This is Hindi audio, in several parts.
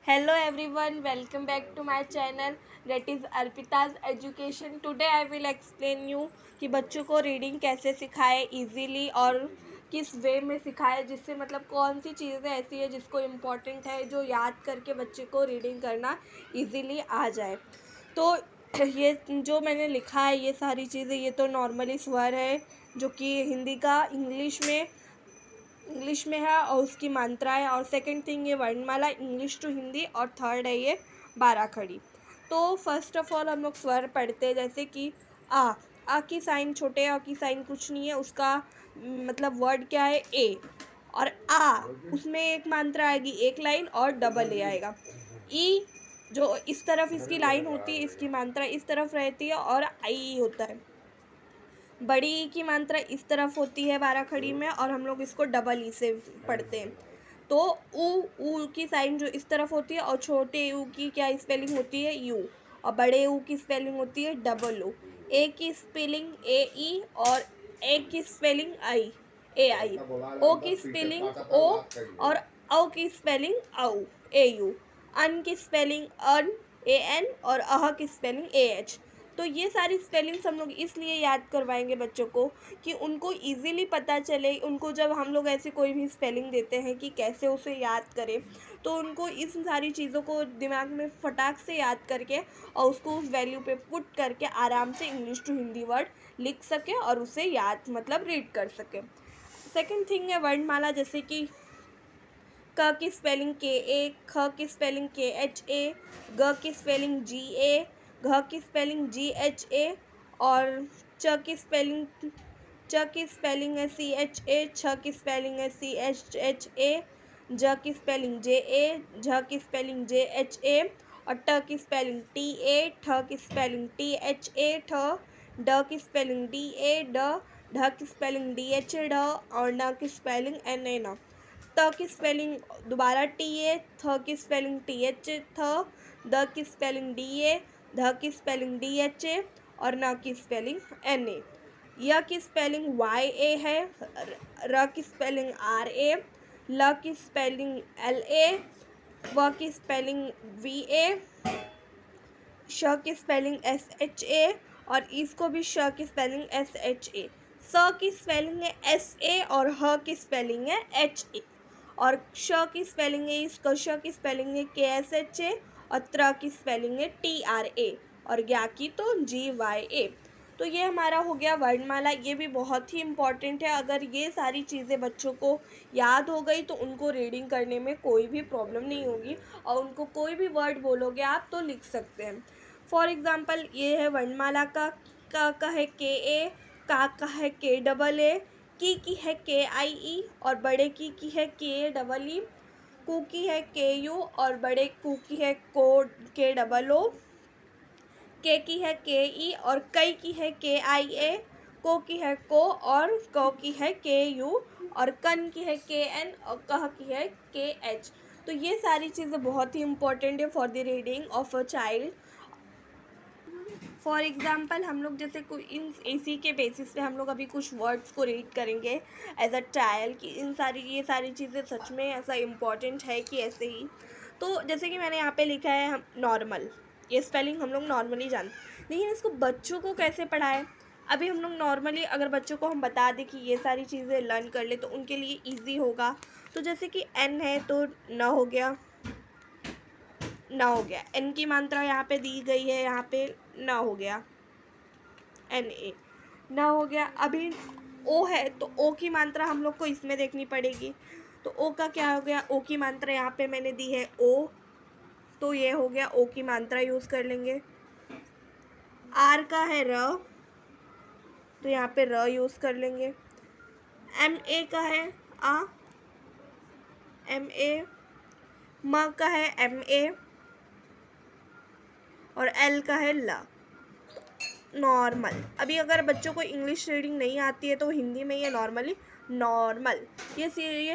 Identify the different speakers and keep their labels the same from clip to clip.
Speaker 1: Hello everyone, welcome back to my channel that is Arpita's Education. Today I will explain you कि बच्चों को रीडिंग कैसे सिखाए इजीली और किस वे में सिखाए जिससे मतलब कौन सी चीज़ें ऐसी है जिसको इम्पोर्टेंट है जो याद करके बच्चे को रीडिंग करना इजीली आ जाए। तो ये जो मैंने लिखा है ये सारी चीज़ें ये तो नॉर्मली स्वर है जो कि हिंदी का इंग्लिश में है और उसकी मात्रा है। और सेकंड थिंग ये वर्णमाला इंग्लिश टू हिंदी। और थर्ड है ये 12 खड़ी। तो फर्स्ट ऑफ ऑल हम लोग स्वर पढ़ते हैं जैसे कि आ की साइन, छोटे आ की साइन कुछ नहीं है, उसका मतलब वर्ड क्या है ए। और उसमें एक मात्रा आएगी, एक लाइन और डबल ए आएगा। ई जो इस तरफ इसकी लाइन होती है, इसकी मात्रा इस तरफ रहती है और आई होता है। बड़ी ई की मात्रा इस तरफ होती है 12 खड़ी में और हम लोग इसको डबल ई से पढ़ते हैं। तो ऊ की साइन जो इस तरफ होती है और छोटे यू की क्या स्पेलिंग होती है यू, और बड़े यू की स्पेलिंग होती है डबल ओ। ए की स्पेलिंग ए ई और ए की स्पेलिंग आई, ए आई। ओ की स्पेलिंग ओ और औ की स्पेलिंग औ, ए यू। अन की स्पेलिंग अन, ए एन। और अह की स्पेलिंग ए एच। तो ये सारी स्पेलिंग्स हम लोग इसलिए याद करवाएंगे बच्चों को कि उनको इजीली पता चले। उनको जब हम लोग ऐसी कोई भी स्पेलिंग देते हैं कि कैसे उसे याद करें, तो उनको इस सारी चीज़ों को दिमाग में फटाक से याद करके और उसको उस वैल्यू पे पुट करके आराम से इंग्लिश टू हिंदी वर्ड लिख सके और उसे याद मतलब रीड कर सके। सेकंड थिंग है वर्णमाला, जैसे कि क की स्पेलिंग के ए, ख की स्पेलिंग के एच ए, ग की स्पेलिंग जी ए, घ की स्पेलिंग जी एच ए। और च की स्पेलिंग है सी एच ए, छ की स्पेलिंग है सी एच एच ए, ज की स्पेलिंग जे ए, झ की स्पेलिंग जे एच ए। और ट की स्पेलिंग टी ए, ठ की स्पेलिंग टी एच ए ठ, ड की स्पेलिंग डी ए ड, ढ की स्पेलिंग डी एच ए ढ, और न की स्पेलिंग एन ए न। त की स्पेलिंग दोबारा टी ए, थ की स्पेलिंग टी एच थ, the key spelling D A, ध की स्पेलिंग डी एच ए और न की स्पेलिंग एन ए। य की स्पेलिंग वाई ए है, र की स्पेलिंग आर ए, ल की स्पेलिंग एल ए, व की स्पेलिंग वी ए, श की स्पेलिंग एस एच ए और इसको भी श की स्पेलिंग एस एच ए। स की स्पेलिंग है एस ए और ह की स्पेलिंग है एच ए। और श की स्पेलिंग है, इसका श की स्पेलिंग है के एस एच ए और त्र की स्पेलिंग है टी आर ए और ज्ञा की तो जी वाई ए। तो ये हमारा हो गया वर्णमाला। ये भी बहुत ही इम्पॉर्टेंट है। अगर ये सारी चीज़ें बच्चों को याद हो गई तो उनको रीडिंग करने में कोई भी प्रॉब्लम नहीं होगी और उनको कोई भी वर्ड बोलोगे आप तो लिख सकते हैं। फॉर एग्ज़ाम्पल ये है वर्णमाला का है के ए, का है के डबल ए, की है के आई ई और बड़े की है के डबल ई, कू की है के यू और बड़े कू की है को के डबल ओ, के की है के ई और कई की है के आई ए, को की है को और क की है के यू और कन की है के एन और कह की है के एच। तो ये सारी चीज़ें बहुत ही इंपॉर्टेंट है for the reading of a child. For example हम लोग जैसे कोई इन इसी के बेसिस पे हम लोग अभी कुछ वर्ड्स को रीड करेंगे एज अ ट्रायल कि ये सारी चीज़ें सच में ऐसा इम्पॉर्टेंट है कि ऐसे ही। तो जैसे कि मैंने यहाँ पे लिखा है हम नॉर्मल, ये स्पेलिंग हम लोग नॉर्मली जानते, लेकिन इसको बच्चों को कैसे पढ़ाएं। अभी हम लोग नॉर्मली अगर बच्चों को हम बता दें कि ये सारी चीज़ें लर्न कर ले तो उनके लिए ईजी होगा। तो जैसे कि एन है तो न हो गया, न हो गया, एन की मात्रा यहाँ पे दी गई है, यहाँ पे न हो गया एन ए, न हो गया। अभी ओ है तो ओ की मात्रा हम लोग को इसमें देखनी पड़ेगी। तो ओ का क्या हो गया, ओ की मात्रा यहाँ पे मैंने दी है ओ, तो ये हो गया ओ की मात्रा यूज़ कर लेंगे। आर का है र, तो यहाँ पे र यूज़ कर लेंगे। एम ए का है आ, एम ए। म का है एम ए और एल का है ला। नॉर्मल, अभी अगर बच्चों को इंग्लिश रीडिंग नहीं आती है तो हिंदी में ये नॉर्मली नॉर्मल, ये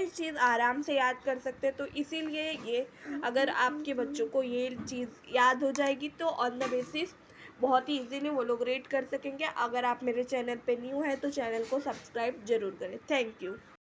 Speaker 1: चीज़ आराम से याद कर सकते हैं। तो इसीलिए ये अगर आपके बच्चों को ये चीज़ याद हो जाएगी तो ऑन द बेसिस बहुत ही इजीली वो लोग रीड कर सकेंगे। अगर आप मेरे चैनल पे न्यू है तो चैनल को सब्सक्राइब ज़रूर करें। Thank you.